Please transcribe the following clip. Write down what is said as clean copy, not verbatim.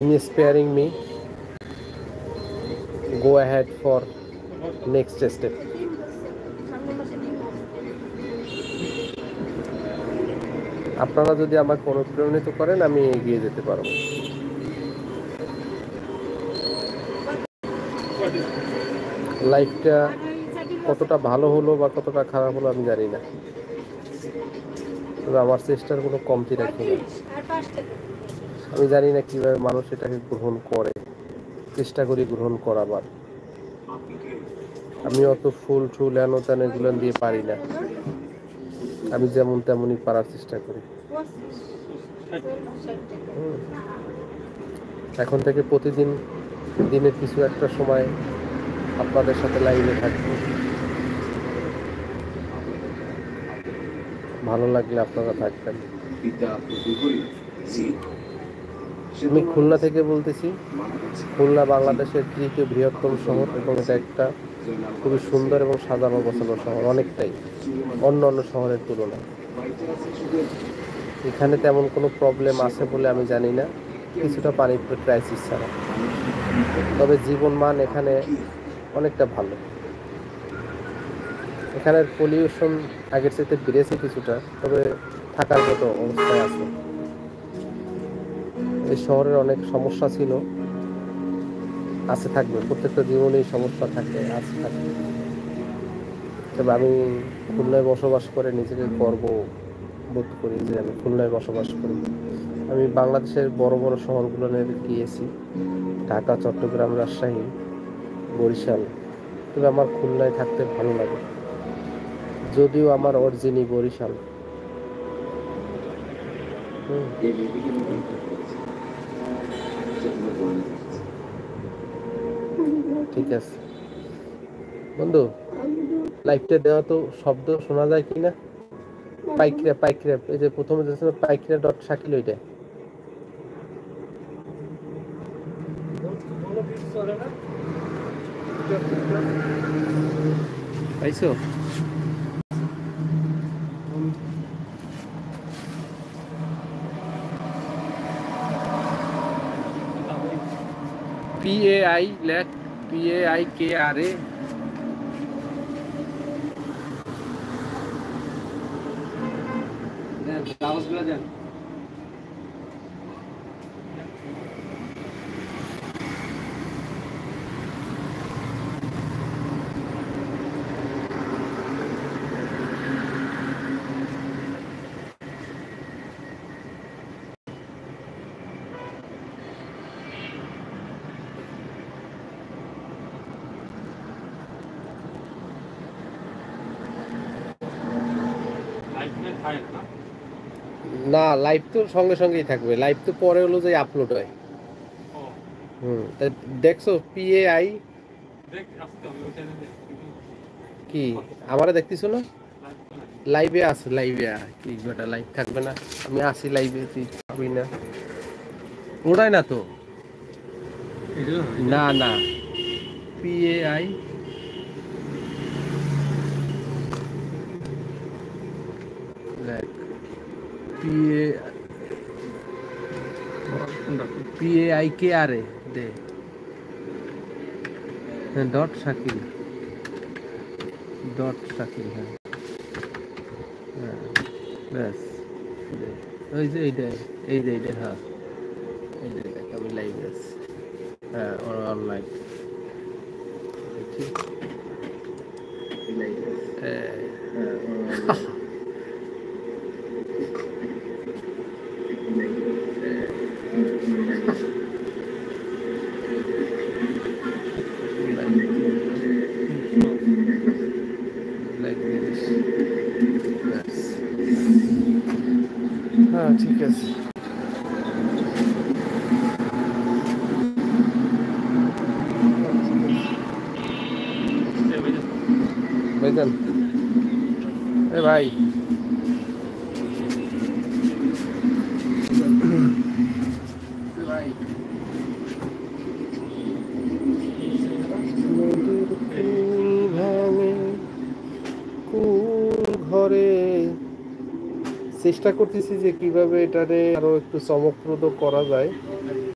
Sparing me go ahead for next step. আপনারা যদি আমাকে অনুপ্রাণিত করেন আমি এগিয়ে যেতে পারবো। লাইফটা কতটা ভালো হলো বা কতটা খারাপ হলো আমি জানি না, তবে আমার চেষ্টার কোনো কমতি রাখি না। আমি জানি না কিভাবে মানুষ এটাকে গ্রহণ করে, চেষ্টা করি গ্রহণ করাবার। আমি অত ফুল টুল হেন তেন এগুলো দিয়ে পারি না, আমি যেমন তেমনই পারার চেষ্টা করি। এখন থেকে প্রতিদিন দিনের কিছু একটা সময় আপনাদের সাথে লাইনে থাকবো। ভালো লাগলে আপনারা থাকবেন। আমি খুলনা থেকে বলতেছি। খুলনা বাংলাদেশের তৃতীয় বৃহত্তম শহর এবং এটা একটা খুবই সুন্দর এবং সাজানো গোছানো শহর, অনেকটাই অন্য অন্য শহরের তুলনায়। এখানে তেমন কোনো প্রবলেম আছে বলে আমি জানি না, কিছুটা পানির ক্রাইসিস ছাড়া। তবে জীবন মান এখানে অনেকটা ভালো। এখানের পলিউশন আগের চাইতে বেড়েছে কিছুটা, তবে থাকার মতো অবস্থায় আছে। এই শহরের অনেক সমস্যা ছিল, আছে, থাকবে, প্রত্যেকটা জীবনেই সমস্যা থাকে, আছে, থাকবে। তবে আমি খুলনায় বসবাস করে নিজেকে গর্ব বোধ করি যে আমি খুলনায় বসবাস করি। আমি বাংলাদেশের বড় বড় শহরগুলো গিয়েছি, ঢাকা, চট্টগ্রাম, রাজশাহী, বরিশাল, তবে আমার খুলনায় থাকতে ভালো লাগে, যদিও আমার অরিজিনই বরিশাল। ঠিক আছে বন্ধু, লাইভটা দেওয়া তো শব্দ শোনা যায় কিনা? পাইকরা পাইকরা, এই যে প্রথমে দেখছিলাম পাইকরা ডট শাকিল, ওইটা পাইছো? PAI লেখ, PAIKRA। না, লাইভ তো সঙ্গে সঙ্গেই থাকবে, লাইভ তো পরে হলো যে আপলোড হয়। দেখছো PAI কি আমারে দেখতেছো না? লাইভে আছে, লাইভে কি গোটা লাইভ থাকবে না? আমি আসি লাইভে, তুই পাবি না, ওটাই না তো, না না, PAI PAIKRA দে ডট শাকিল, ডট শাকিল, হ্যাঁ হ্যাঁ, ব্যাস, ওই যে এইটা, এই যে এইটা, হ্যাঁ এই যে দেখ আমি লাইভে আছি, হ্যাঁ অনলাইন ঠিক। হ্যাঁ ঠিক আছে। ভাইজান, এ ভাই, ঘরে চেষ্টা করতেছি যে কিভাবে এটারে আরো একটু চমকপ্রদ করা যায়।